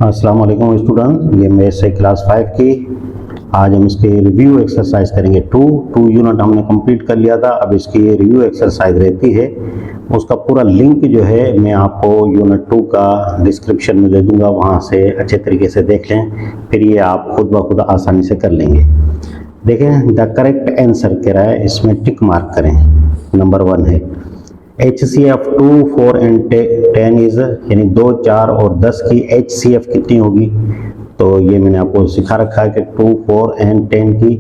अस्सलाम वालेकुम स्टूडेंट, ये मेरे से क्लास 5 की आज हम इसके रिव्यू एक्सरसाइज करेंगे। टू यूनिट हमने कंप्लीट कर लिया था। अब इसकी ये रिव्यू एक्सरसाइज रहती है, उसका पूरा लिंक जो है मैं आपको यूनिट 2 का डिस्क्रिप्शन में दे दूंगा, वहाँ से अच्छे तरीके से देख लें, फिर ये आप खुद ब खुद आसानी से कर लेंगे। देखें, द करेक्ट आंसर कह रहा है, इसमें टिक मार्क करें। नंबर 1 है HCF 2, 4 एंड 10 इज, यानी 2, 4 और 10 की HCF कितनी होगी। तो ये मैंने आपको सिखा रखा है कि 2, 4 एंड 10 की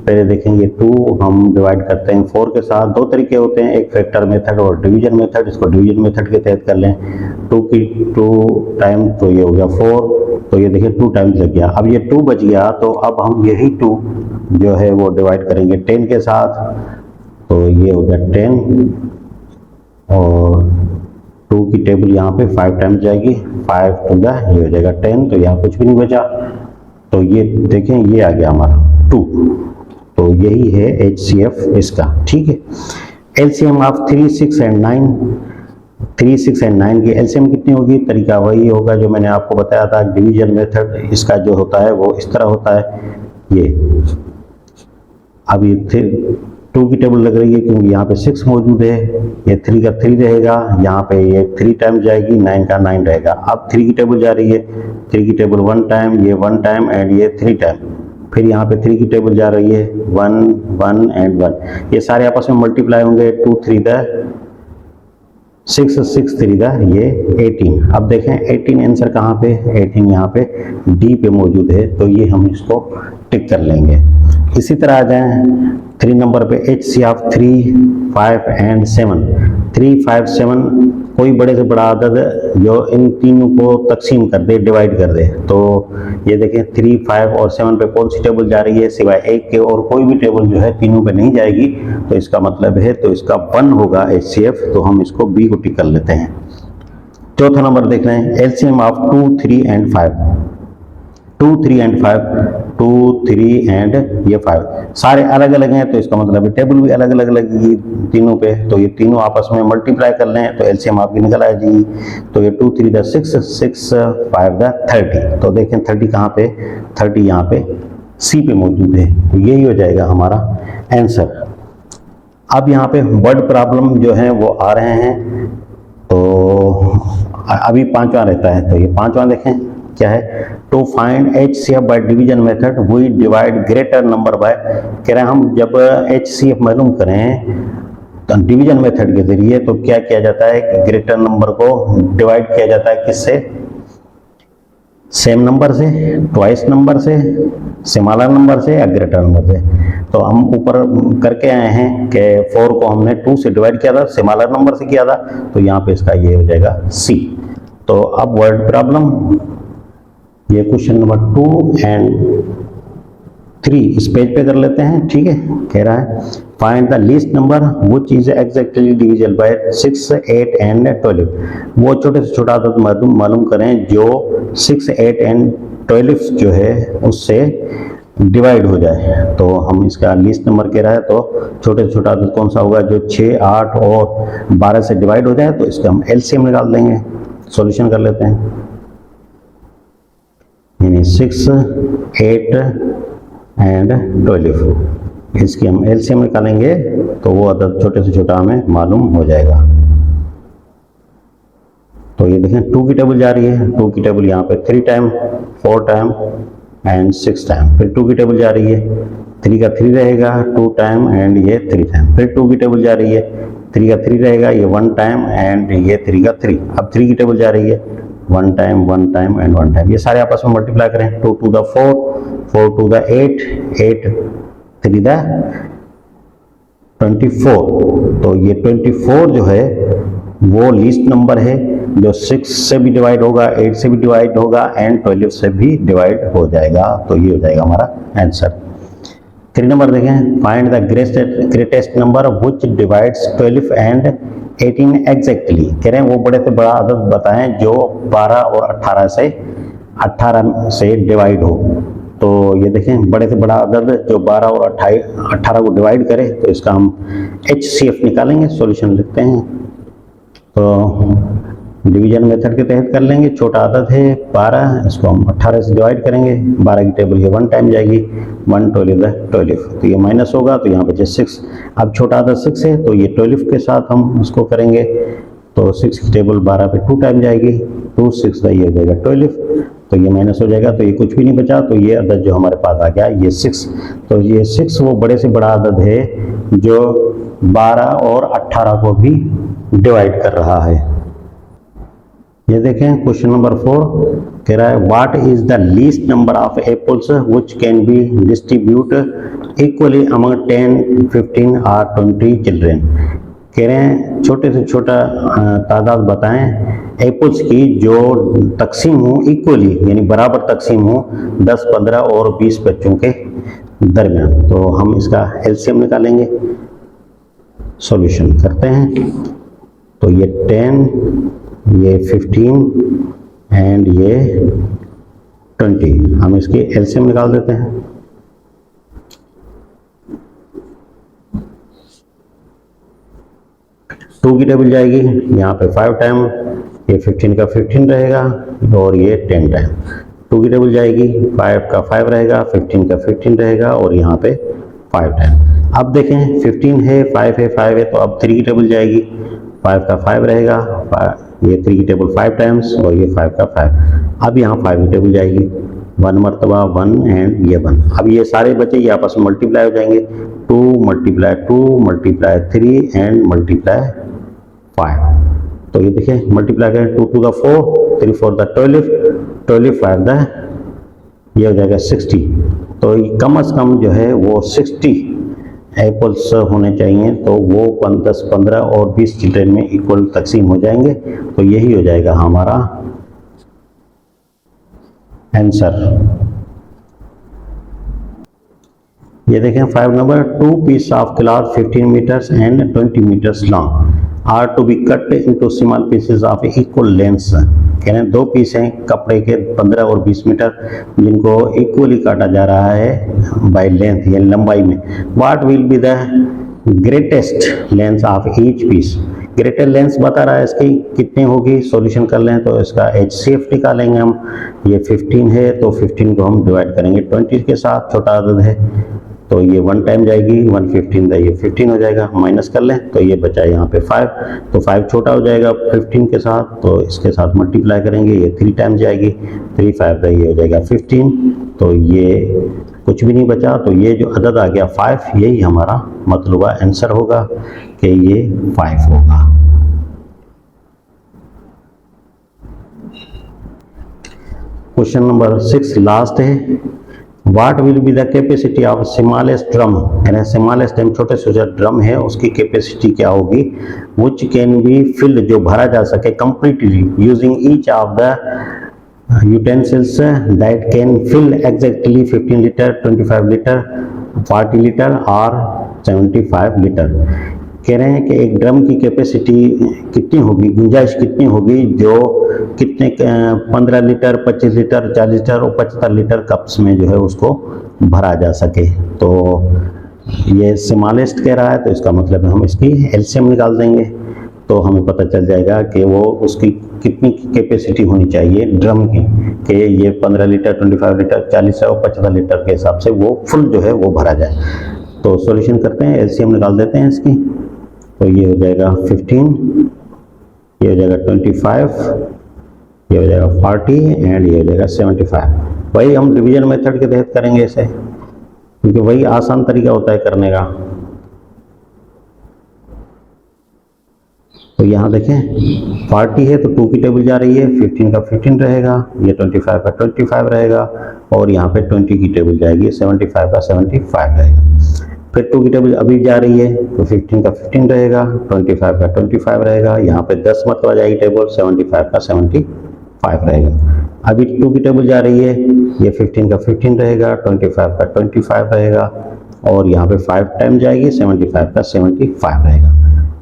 पहले देखेंगे। 2 हम डिवाइड करते हैं 4 के साथ। दो तरीके होते हैं, एक फैक्टर मेथड और डिवीजन मेथड। इसको डिवीजन मेथड के तहत कर लें। 2 की 2 टाइम तो ये हो गया 4, तो ये देखिए 2 टाइम्स लग गया। अब ये 2 बच गया, तो अब हम यही 2 जो है वो डिवाइड करेंगे 10 के साथ, तो ये हो गया 10 और 2 की टेबल यहाँ पे 5 टाइम्स जाएगी। 5 टू द ये हो जाएगा 10, तो यहाँ कुछ भी नहीं बचा। तो ये देखें, ये आ गया हमारा 2, तो यही है HCF इसका। ठीक है, LCM ऑफ 3, 6 एंड 9। 3, 6 एंड 9 की LCM कितनी होगी। तरीका वही होगा जो मैंने आपको बताया था, डिवीजन मेथड। इसका जो होता है वो इस तरह होता है। ये अब ये 2 की टेबल लग रही है क्योंकि यहाँ पे 6 मौजूद है। ये 3 का 3 रहेगा, यहाँ पे ये 3 टाइम जाएगी, 9 का 9 रहेगा। अब 3 की टेबल जा रही है, 3 की टेबल 1 टाइम, ये 1 टाइम एंड ये 3 टाइम। फिर यहाँ पे 3 की टेबल जा रही है 1, 1 एंड 1। ये सारे आपस में मल्टीप्लाई होंगे। 2, 3 द 6, 6, 3 द ये 18। अब देखें 18 आंसर कहाँ पे, 18 यहाँ पे डी पे मौजूद है, तो ये हम इसको टिक कर लेंगे। इसी तरह आ जाएं 3 नंबर पे HCF 3, 5 एंड 7। 3, 5, 7 कोई बड़े से बड़ा अदद जो इन तीनों को तकसीम कर दे, डिवाइड कर दे। तो ये देखें 3, 5 और 7 पे कौन सी टेबल जा रही है, सिवाय एक के और कोई भी टेबल जो है तीनों पे नहीं जाएगी। तो इसका मतलब है, तो इसका 1 होगा HCF, तो हम इसको B को टिक कर लेते हैं। चौथा नंबर देख रहे हैं LCM of 2, 3 and 5। 2, 3 and 5, 2, 3 and ये 5 सारे अलग अलग हैं, तो इसका मतलब है टेबल भी अलग अलग लगेगी तीनों पे। तो ये तीनों आपस में मल्टीप्लाई कर लें तो LCM आपकी निकल आ जाएगी। तो ये 2, 3 द 6, 6, 5 द 30। तो देखें 30 कहाँ पे, 30 यहाँ पे C पे मौजूद है, तो यही हो जाएगा हमारा आंसर। अब यहाँ पे वर्ड प्रॉब्लम जो है वो आ रहे हैं, तो अभी 5वां रहता है। तो ये 5वां देखें क्या है। To find HCF by division method we divide greater number by. कह रहे हैं हम जब HCF मालूम करें तो डिवीजन मेथड के जरिए, तो क्या किया जाता है कि ग्रेटर नंबर को डिवाइड किया जाता है किससे, सेम नंबर से, ट्वाइस नंबर से, स्मॉलर नंबर से या ग्रेटर नंबर से। तो हम ऊपर करके आए हैं कि 4 को हमने 2 से डिवाइड किया था, स्मॉलर नंबर से किया था, तो यहाँ पे इसका ये हो जाएगा C। तो अब वर्ड प्रॉब्लम, ये क्वेश्चन नंबर 2 एंड 3 इस पेज पे कर लेते हैं। ठीक है, कह रहा है find the least number which is exactly divisible by 6, 8 and 12। वो छोटे से छोटा अदद मालूम करें जो 6, 8 एंड 12 जो है उससे डिवाइड हो जाए। तो हम इसका लीस्ट नंबर कह रहा है, तो छोटे से छोटा अदद कौन सा होगा जो 6, 8 और 12 से डिवाइड हो जाए। तो इसका हम LCM निकाल देंगे, सॉल्यूशन कर लेते हैं। यानी 6, 8 एंड 12, इसकी हम LCM निकालेंगे तो वो अदद छोटे से छोटा हमें मालूम हो जाएगा। तो ये देखें 2 की टेबल जा रही है, 2 की टेबल यहाँ पे 3 टाइम, 4 टाइम एंड 6 टाइम। फिर 2 की टेबल जा रही है, 3 का 3 रहेगा, 2 टाइम एंड ये 3 टाइम। फिर 2 की टेबल जा रही है, 3 का 3 रहेगा, ये 1 टाइम एंड ये 3 का 3। अब 3 की टेबल जा रही है 1 टाइम, 1 टाइम एंड 1 टाइम। ये सारे आपस में मल्टीप्लाई करें। 2 to the 4, 4 to the 8, 8 3 the 24। तो ये 24 जो है वो लीस्ट नंबर है जो 6 से भी डिवाइड होगा, 8 से भी डिवाइड होगा एंड 12 से भी डिवाइड हो जाएगा। तो ये हो जाएगा हमारा आंसर। 3 नंबर देखें find the greatest number which divides 12 and 18 exactly. कह रहे हैं वो बड़े से बड़ा अदद बताएं जो 12 और 18 से डिवाइड हो। तो ये देखें बड़े से बड़ा अदद जो 12 और 18 को डिवाइड करे, तो इसका हम HCF निकालेंगे, सॉल्यूशन लिखते हैं। तो डिवीजन मेथड के तहत कर लेंगे। छोटा आदत है 12, इसको हम 18 से डिवाइड करेंगे। 12 की टेबल ये 1 टाइम जाएगी, 1 12 12, तो ये माइनस होगा तो यहाँ पे 6। अब छोटा आदत 6 है तो ये 12 के साथ हम उसको करेंगे, तो 6 की टेबल 12 पे 2 टाइम जाएगी, 2 6 ये हो जाएगा 12, तो ये माइनस हो जाएगा, तो ये कुछ भी नहीं बचा, तो ये अदद जो हमारे पास आ गया ये 6। तो ये 6 वो बड़े से बड़ा अदद है जो 12 और 18 को भी डिवाइड कर रहा है। ये देखें क्वेश्चन नंबर 4 कह रहा है what is the least number of apples which can be distribute equally among 10 15 और 20 चिल्ड्रेन। कह रहे हैं छोटे से छोटा तादाद बताएं एप्पल्स की जो तकसीम हो इक्वली, यानी बराबर तकसीम हो 10 15 और 20 बच्चों के दरमियान। तो हम इसका एलसीएम निकालेंगे, सॉल्यूशन करते हैं। तो ये 10, ये 15 एंड ये 20, हम इसकी एलसीएम निकाल देते हैं। टू की टेबल जाएगी, यहाँ पे 5 टाइम, ये 15 का 15 रहेगा और ये 10 टाइम। 2 की टेबल जाएगी, 5 का 5 रहेगा, 15 का 15 रहेगा और यहाँ पे 5 टाइम। अब देखें 15 है, 5 है, 5 है, तो अब 3 की टेबल जाएगी, 5 का 5 रहेगा, ये 3 की टेबल 5 टाइम्स और ये 5 का 5। अब यहाँ 5 की टेबल जाएगी, 1 मरतबा 1 एंड ये 1। अब ये सारे बच्चे ये आपस में मल्टीप्लाई हो जाएंगे, 2 मल्टीप्लाई 2 मल्टीप्लाई 3 एंड मल्टीप्लाई 5। तो ये देखिए मल्टीप्लाई करें, 2 2 का 4, 3 4 द 12, 12 5 द ये हो जाएगा 60। तो कम से कम जो है वो 60 एप्पल्स होने चाहिए, तो वो 10 15 और 20 चिल्ड्रेन में इक्वल तकसीम हो जाएंगे। तो यही हो जाएगा हमारा आंसर। ये देखें 5 number, 2 piece of cloth 15 metres and 20 metres long are to be cut into small pieces of equal lengths. कह रहे हैं 2 पीस हैं कपड़े के 15 और 20 मीटर जिनको इक्वली काटा जा रहा है बाय लेंथ या लंबाई में। What will be the greatest length of each piece. Greater length बता रहा है इसकी कितनी होगी, सॉल्यूशन कर लें तो इसका HCF निकालेंगे हम। ये 15 है तो 15 को हम डिवाइड करेंगे 20 के साथ, छोटा अदद है तो ये 1 टाइम जाएगी, 1 15 ये 15 हो जाएगा, माइनस कर लें तो ये बचा यहाँ पे 5, तो 5 छोटा हो जाएगा 15 के साथ, तो इसके साथ मल्टीप्लाई करेंगे, ये 3 टाइम जाएगी, 3 5 ये हो जाएगा 15, तो ये कुछ भी नहीं बचा, तो ये जो अदद आ गया 5, यही हमारा मतलूबा आंसर होगा कि ये 5 होगा। क्वेश्चन नंबर 6 लास्ट है। What will be the capacity of smallest drum? यानी स्मॉलेस्ट ड्रम छोटे से छोटा ड्रम है उसकी कैपेसिटी क्या होगी, which can be filled जो भरा जा सके completely using each of the utensils that can fill exactly 15 liter, 25 liter, 40 liter और 75 liter। कह रहे हैं कि एक ड्रम की कैपेसिटी कितनी होगी, गुंजाइश कितनी होगी जो कितने 15 लीटर, 25 लीटर, 40 लीटर और 75 लीटर कप्स में जो है उसको भरा जा सके। तो ये स्मॉलेस्ट कह रहा है तो इसका मतलब है हम इसकी एलसीएम निकाल देंगे तो हमें पता चल जाएगा कि वो उसकी कितनी कैपेसिटी होनी चाहिए ड्रम की, कि ये 15 लीटर, 25 लीटर, 40 और 75 लीटर के हिसाब से वो फुल जो है वो भरा जाए। तो सॉल्यूशन करते हैं, एलसीएम निकाल देते हैं इसकी। तो ये हो जाएगा 15, ये हो जाएगा 25, ये हो जाएगा 40 एंड ये हो जाएगा 75। वही हम डिवीजन मेथड के तहत करेंगे इसे, क्योंकि वही आसान तरीका होता है करने का। तो यहाँ देखें 40 है तो 2 की टेबल जा रही है, 15 का 15 रहेगा, ये 25 का 25 रहेगा और यहाँ पे 20 की टेबल जाएगी, 75 का 75 रहेगा। फिर 2 की टेबल अभी जा रही है तो 15 का 15 रहेगा, 25 का 25 रहेगा, यहाँ पे 10 मरतबा जाएगी टेबल, 75 का 75 रहेगा। अभी 2 की टेबल जा रही है, ये 15 का 15 रहेगा, 25 का 25 रहेगा और यहाँ पे 5 टाइम जाएगी, 75 का 75 रहेगा।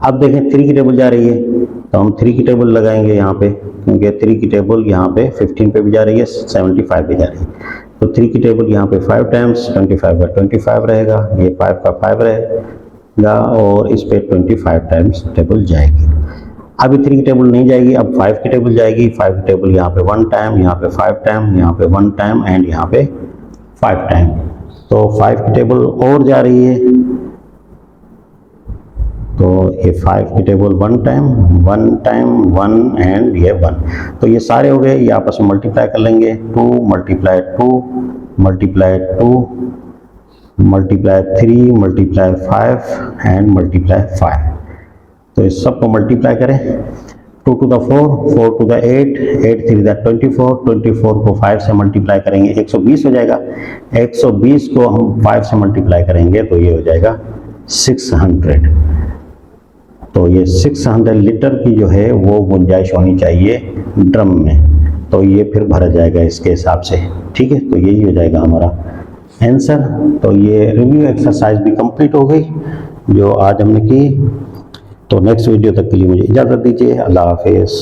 अब देखें 3 की टेबल जा रही है तो हम 3 की टेबल लगाएंगे यहाँ पे, क्योंकि 3 की टेबल यहाँ पे 15 पे भी जा रही है, 75 पे जा रही है। तो 3 की टेबल यहाँ पे 5 टाइम्स, 25 का 25 रहेगा, ये 5 का 5 रहेगा और इस पे 25 टाइम्स टेबल जाएगी। अभी 3 की टेबल नहीं जाएगी, अब 5 की टेबल जाएगी। 5 की टेबल यहाँ पे 1 टाइम, यहाँ पे 5 टाइम, यहाँ पे 1 टाइम एंड यहाँ पे 5 टाइम। तो 5 की टेबल और जा रही है, तो ये 5 की टेबल 1 टाइम 1 एंड ये 1। तो ये सारे हो गए, ये आपस में मल्टीप्लाई कर लेंगे। 2 multiply 2 multiply 2 multiply 3 multiply 5 and multiply 5। तो इस सब को मल्टीप्लाई करें। 2 to the 4, 4 to the 8, 8 3 the 24, 24 को 5 से मल्टीप्लाई करेंगे 120 हो जाएगा। 120 को हम 5 से मल्टीप्लाई करेंगे तो ये हो जाएगा 600। तो ये 600 लीटर की जो है वो गुंजाइश होनी चाहिए ड्रम में, तो ये फिर भरा जाएगा इसके हिसाब से। ठीक है, तो यही हो जाएगा हमारा आंसर। तो ये रिव्यू एक्सरसाइज भी कंप्लीट हो गई जो आज हमने की। तो नेक्स्ट वीडियो तक के लिए मुझे इजाज़त दीजिए। अल्लाह हाफिज़।